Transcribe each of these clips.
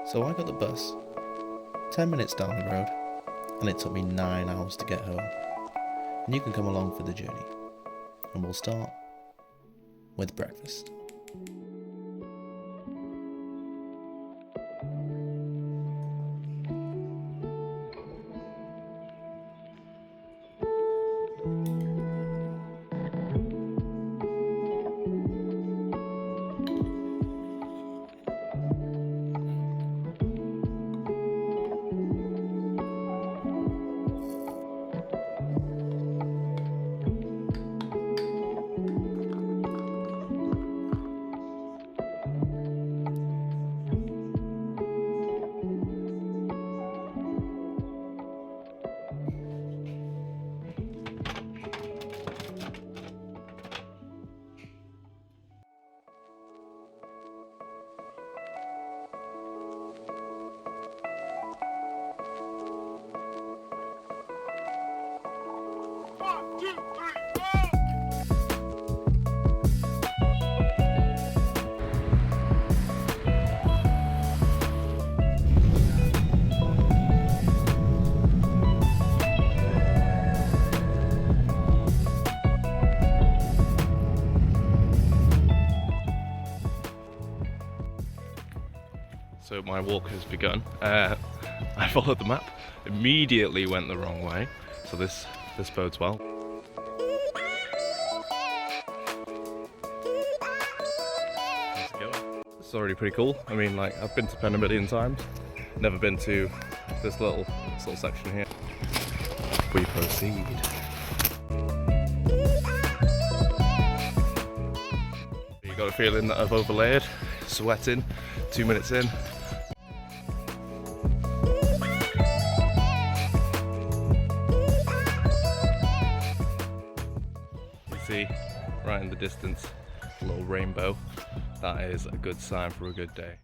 So I got the bus 10 minutes down the road, and it took me 9 hours to get home. And you can come along for the journey. And we'll start with breakfast. So my walk has begun. I followed the map, immediately went the wrong way, so this bodes well. How's it going? It's already pretty cool. I mean, like, I've been to Penn a million times, never been to this little section here. We proceed. You got a feeling that I've overlaid, sweating, 2 minutes in. You see, right in the distance, a little rainbow. That is a good sign for a good day.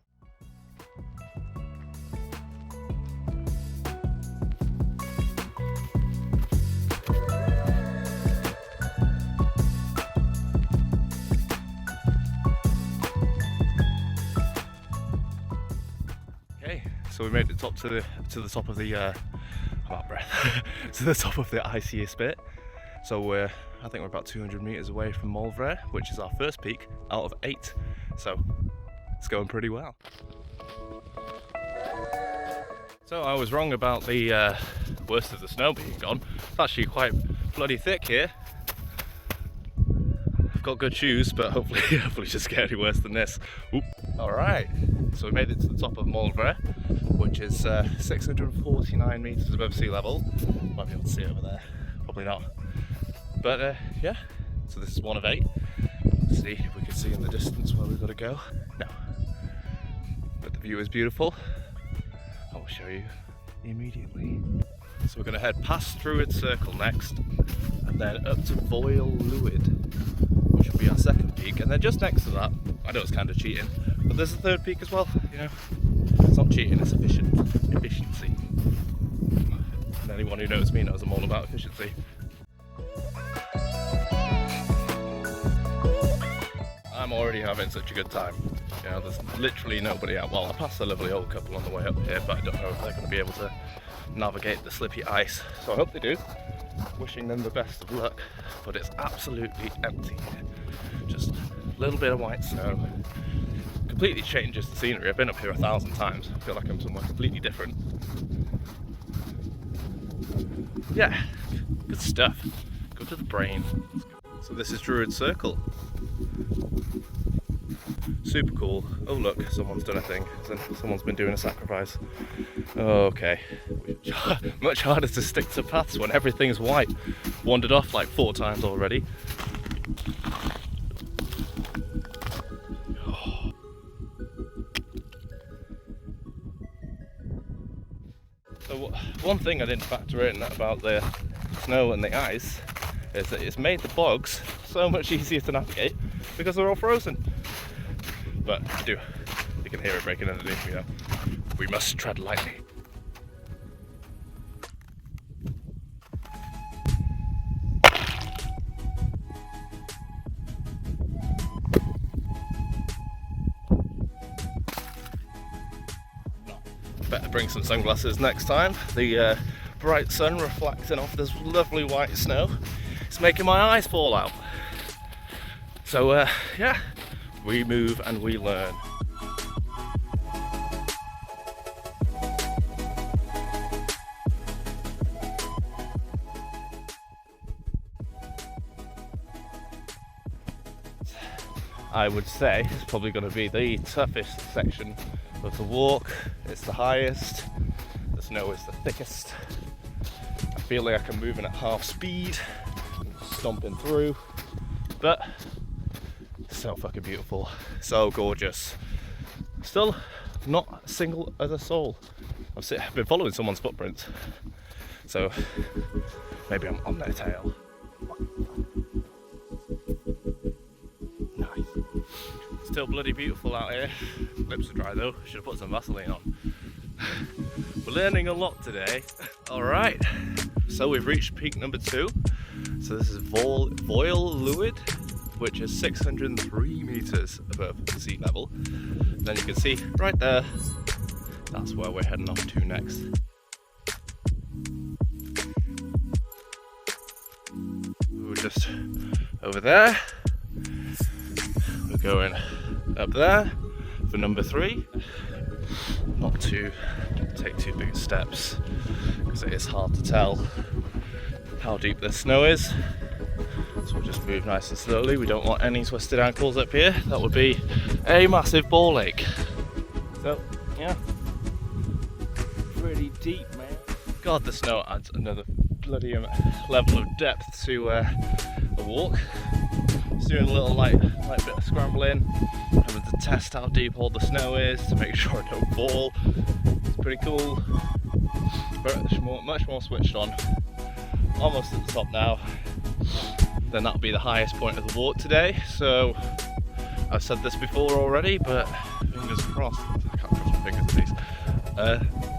So we made it to the top of the I'm out of breath to the top of the iciest bit. So I think we're about 200 meters away from Mawr, which is our first peak out of 8. So it's going pretty well. So I was wrong about the worst of the snow being gone. It's actually quite bloody thick here. I've got good shoes, but hopefully just get any worse than this. Oop. All right, so we made it to the top of Mawr, which is 649 meters above sea level. Might be able to see over there, probably not. But yeah, so this is one of 8. Let's see if we can see in the distance where we've got to go. No, but the view is beautiful. I will show you immediately. So we're going to head past Druid Circle next, and then up to Foyle Lwyd, which will be our second peak, and then just next to that, I know it's kind of cheating, but there's a third peak as well, you know. It's not cheating, it's efficiency. And anyone who knows me knows I'm all about efficiency. I'm already having such a good time. You know, there's literally nobody out. Well, I passed a lovely old couple on the way up here, but I don't know if they're going to be able to navigate the slippy ice. So I hope they do. Wishing them the best of luck, but it's absolutely empty. Just a little bit of white snow. Completely changes the scenery. I've been up here 1,000 times. I feel like I'm somewhere completely different. Yeah, good stuff. Good to the brain. So this is Druid Circle. Super cool. Oh look, someone's done a thing. Someone's been doing a sacrifice. Okay. Much harder to stick to paths when everything's white. Wandered off like 4 times already. So one thing I didn't factor in about the snow and the ice is that it's made the bogs so much easier to navigate because they're all frozen. But you can hear it breaking underneath me now. We must tread lightly. better bring some sunglasses next time. The bright sun reflecting off this lovely white snow. It's making my eyes fall out. So yeah, we move and we learn. I would say it's probably going to be the toughest section of the walk. It's the highest, the snow is the thickest. I feel like I'm moving at half speed, stomping through, but so fucking beautiful, so gorgeous. Still not a single other soul. I've been following someone's footprints, so maybe I'm on their tail. Nice. Still bloody beautiful out here. Lips are dry though, should have put some Vaseline on. We're learning a lot today. Alright, so we've reached peak number 2. So this is Voil Luid, which is 603 meters above sea level. And then you can see right there, that's where we're heading off to next. We're just over there. We're going up there for number 3. Not to take too big steps because it is hard to tell how deep the snow is. So we'll just move nice and slowly. We don't want any twisted ankles up here. That would be a massive ball ache. So yeah, pretty deep, man. God, the snow adds another bloody level of depth to the walk. Just doing a little light bit of scrambling, having to test how deep all the snow is to make sure I don't fall. It's pretty cool. Much more switched on. Almost at the top now. Then that'll be the highest point of the walk today. So I've said this before already, but fingers crossed. I can't cross my fingers at least.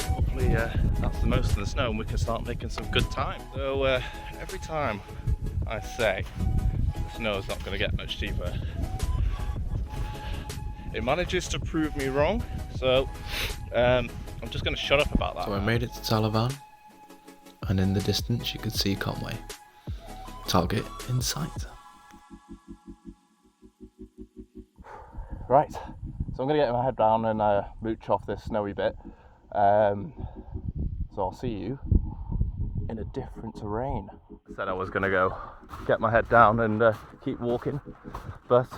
Hopefully that's the most of the snow and we can start making some good time. So every time I say the snow is not going to get much deeper, it manages to prove me wrong. So I'm just going to shut up about that. So I made it to Taliban, and in the distance you could see Conway. Target in sight. Right, so I'm going to get my head down and mooch off this snowy bit. So I'll see you in a different terrain. I said I was going to go get my head down and keep walking, but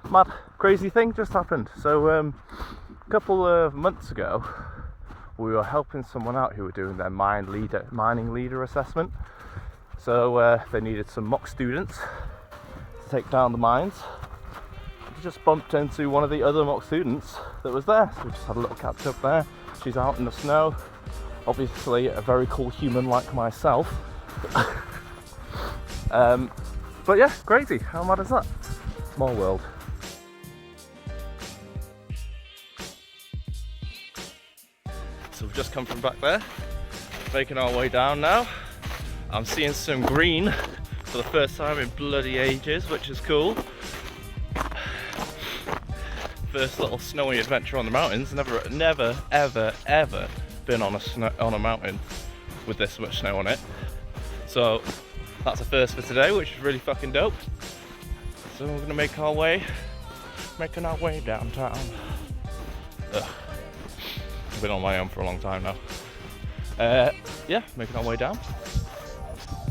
mad crazy thing just happened. So a couple of months ago we were helping someone out who were doing their mining leader assessment. So they needed some mock students to take down the mines. We just bumped into one of the other mock students that was there, so we just had a little catch up there. She's out in the snow, obviously a very cool human like myself. But yeah, crazy, how mad is that? Small world. So we've just come from back there, making our way down now. I'm seeing some green for the first time in bloody ages, which is cool. First little snowy adventure on the mountains. Never, ever been on a mountain with this much snow on it. So that's a first for today, which is really fucking dope. So we're gonna making our way downtown. Ugh. I've been on my own for a long time now. Yeah, making our way down.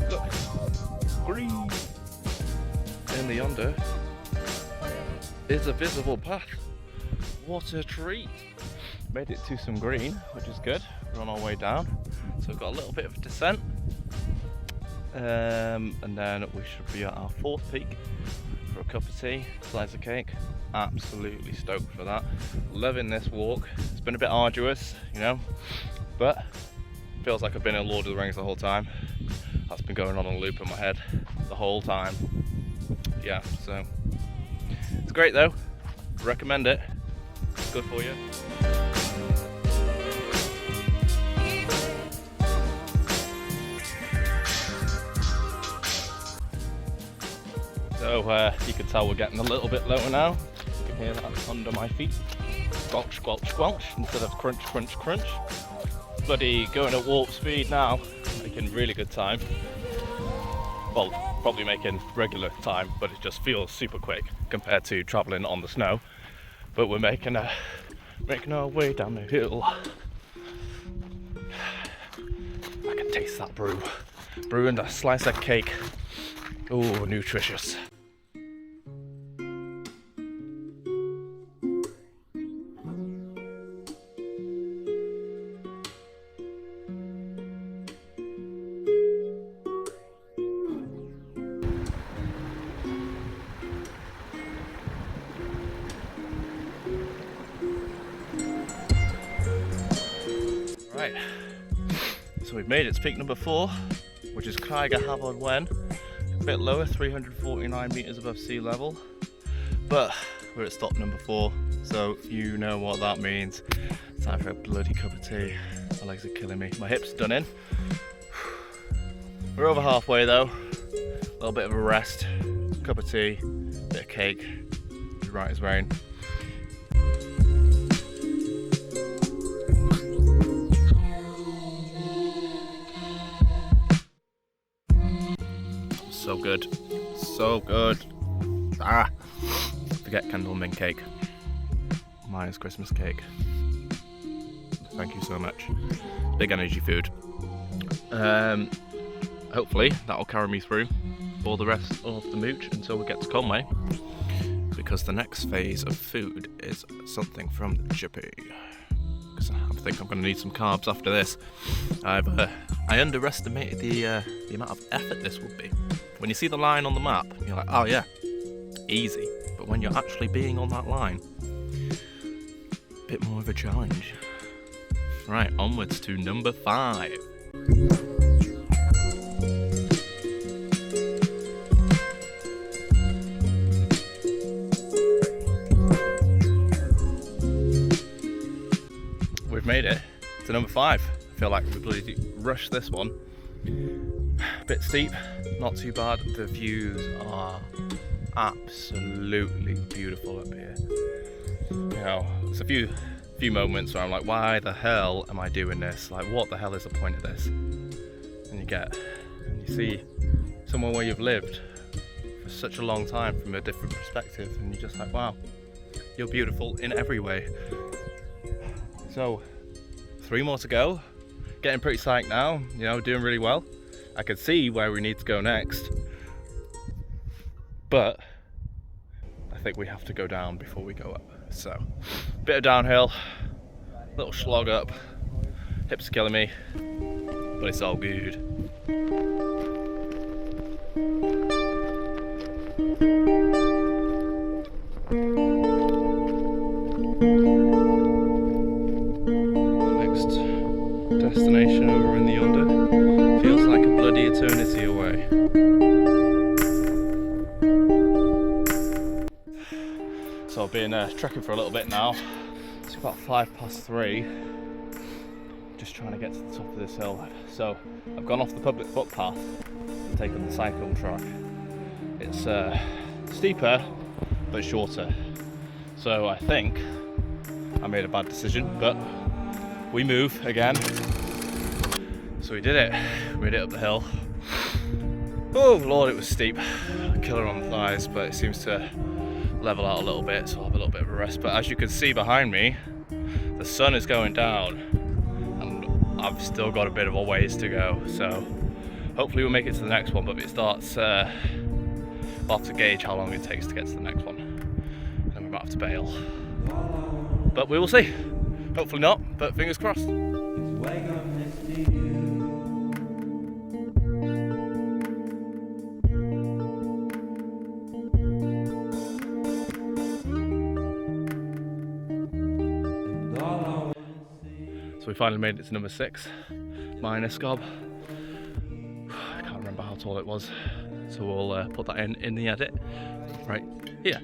Look, green in the yonder is a visible path. What a treat. Made it to some green, which is good. We're on our way down, so we've got a little bit of descent, and then we should be at our 4th peak for a cup of tea, slice of cake. Absolutely stoked for that. Loving this walk. It's been a bit arduous, you know, but feels like I've been in Lord of the Rings the whole time. That's been going on a loop in my head the whole time. Yeah, so it's great though. Recommend it. Good for you. So you can tell we're getting a little bit lower now. You can hear that under my feet. squelch, squelch, squelch instead of crunch, crunch, crunch. Bloody going at warp speed now, making really good time. Well, probably making regular time, but it just feels super quick compared to traveling on the snow. But we're making our way down the hill. I can taste that brew and a slice of cake. Oh, nutritious. Right, so we've made it to peak number 4, which is Craig Hafod Wen. A bit lower, 349 metres above sea level, but we're at stop number 4, so you know what that means. Time for a bloody cup of tea. My legs are killing me. My hips are done in. We're over halfway though. A little bit of a rest, cup of tea, bit of cake, right as rain. So good, so good. Forget candle mint cake. Mine is Christmas cake. Thank you so much. Big energy food. Hopefully that'll carry me through for the rest of the mooch until we get to Conway, because the next phase of food is something from the chippy. Because I think I'm going to need some carbs after this. I underestimated the amount of effort this would be. When you see the line on the map, you're like, oh yeah, easy. But when you're actually being on that line, a bit more of a challenge. Right, onwards to number 5. We've made it to number 5. I feel like we bloody rushed this one. A bit steep, not too bad. The views are absolutely beautiful up here. You know, there's a few moments where I'm like, why the hell am I doing this? Like, what the hell is the point of this? And you see somewhere where you've lived for such a long time from a different perspective, and you're just like, wow, you're beautiful in every way. So 3 more to go. Getting pretty psyched now, you know, doing really well. I can see where we need to go next, but I think we have to go down before we go up. So, bit of downhill, little slog up, hips are killing me, but it's all good. Next destination over in the yonder feels like a bloody eternity away. So I've been trekking for a little bit now. It's about 3:05. Just trying to get to the top of this hill. So I've gone off the public footpath and taken the cycle track. It's steeper but shorter. So I think I made a bad decision, but we move again. So we did it. We made it up the hill. Oh Lord, it was steep. Killer on the thighs, but it seems to level out a little bit, so I'll have a little bit of a rest. But as you can see behind me, the sun is going down and I've still got a bit of a ways to go. So hopefully we'll make it to the next one, but it starts, I'll have to gauge how long it takes to get to the next one. And then we might have to bail. But we will see. Hopefully not, but fingers crossed. So we finally made it to number 6, minus Scob. I can't remember how tall it was, so we'll put that in the edit right here.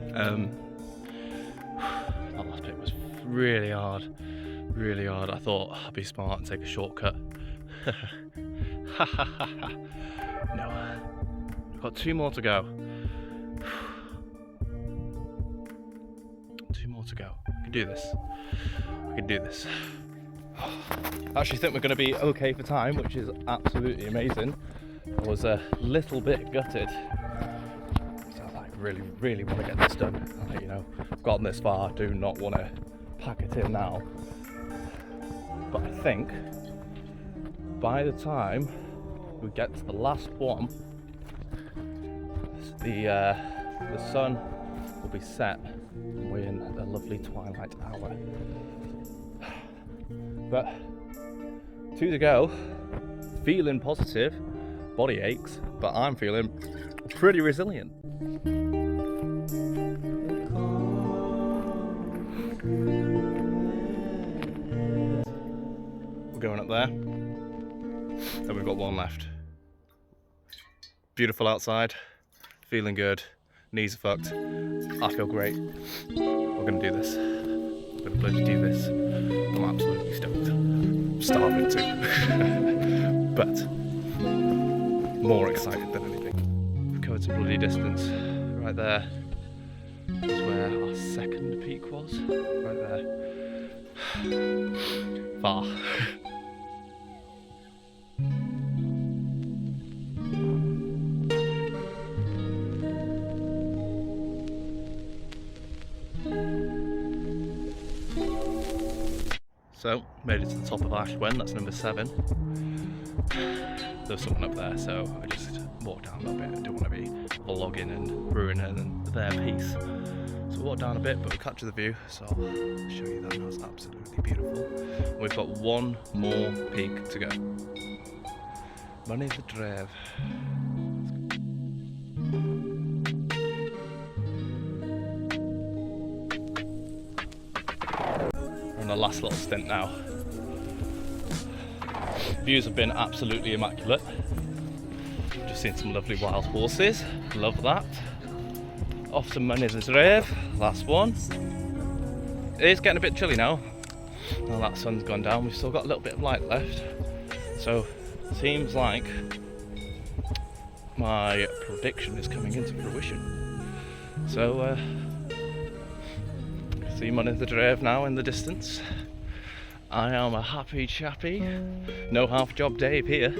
That last bit was really hard, really hard. I thought I'd be smart and take a shortcut. No, we've got 2 more to go. 2 more to go. can do this. We can do this. I actually think we're going to be okay for time, which is absolutely amazing. I was a little bit gutted. So I really want to get this done. Like, you know, I've gotten this far, do not want to pack it in now. But I think by the time we get to the last one, the sun will be set and we're in a lovely twilight hour. But 2 to go, feeling positive, body aches, but I'm feeling pretty resilient. We're going up there, and we've got one left. Beautiful outside, feeling good, knees are fucked, I feel great. We're gonna do this. We're gonna bloody do this. I'm absolutely stoked. I'm starving too. But more excited than anything. We've covered some bloody distance. Right there is where our second peak was. Right there. Far. So, made it to the top of Ashwen, that's number 7. There's someone up there, so I just walked down a bit. I don't want to be vlogging and ruining their piece. So walked down a bit, but we captured the view, so I'll show you that now. It's absolutely beautiful. And we've got one more peak to go. Money the Dreve. The last little stint now. Views have been absolutely immaculate. Just seen some lovely wild horses, love that. Off to Money the Dreve, last one. It is getting a bit chilly now. Now that sun's gone down, we've still got a little bit of light left. So seems like my prediction is coming into fruition. So see Money the Dreve now in the distance. I am a happy chappy. No half job Dave here.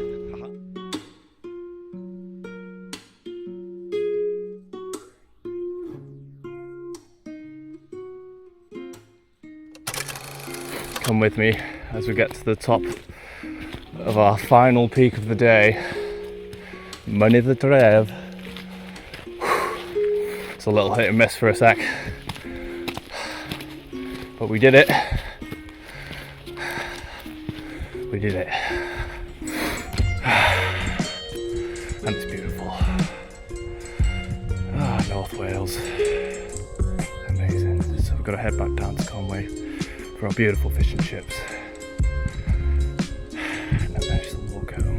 Come with me as we get to the top of our final peak of the day. Money the Dreve. It's a little hit and miss for a sec. But we did it. We did it. And it's beautiful. Ah, North Wales. Amazing. So we've got to head back down to Conway for our beautiful fish and chips. And then finish the walk home.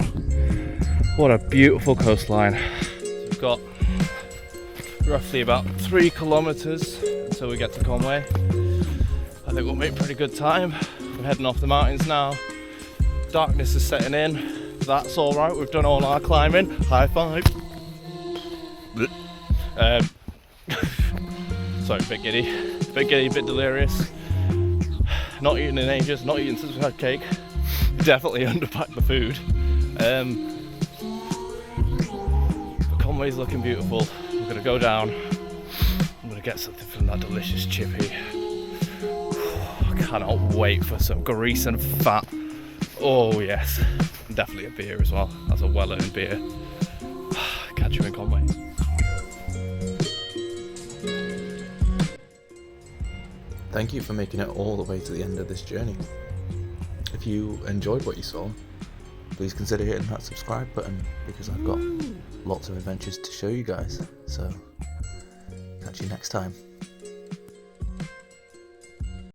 What a beautiful coastline. So we've got roughly about 3 kilometres until we get to Conway. I think we'll make pretty good time. We're heading off the mountains now. Darkness is setting in. That's all right. We've done all our climbing. High five. Sorry, bit giddy, bit delirious. Not eating in ages. Not eating since we had cake. Definitely underpacked the food. But Conway's looking beautiful. We're gonna go down. I'm gonna get something from that delicious chippy. Cannot wait for some grease and fat. Oh yes, definitely a beer as well. That's a well-earned beer. Catch you in Conway. Thank you for making it all the way to the end of this journey. If you enjoyed what you saw, please consider hitting that subscribe button because I've got lots of adventures to show you guys. So, catch you next time.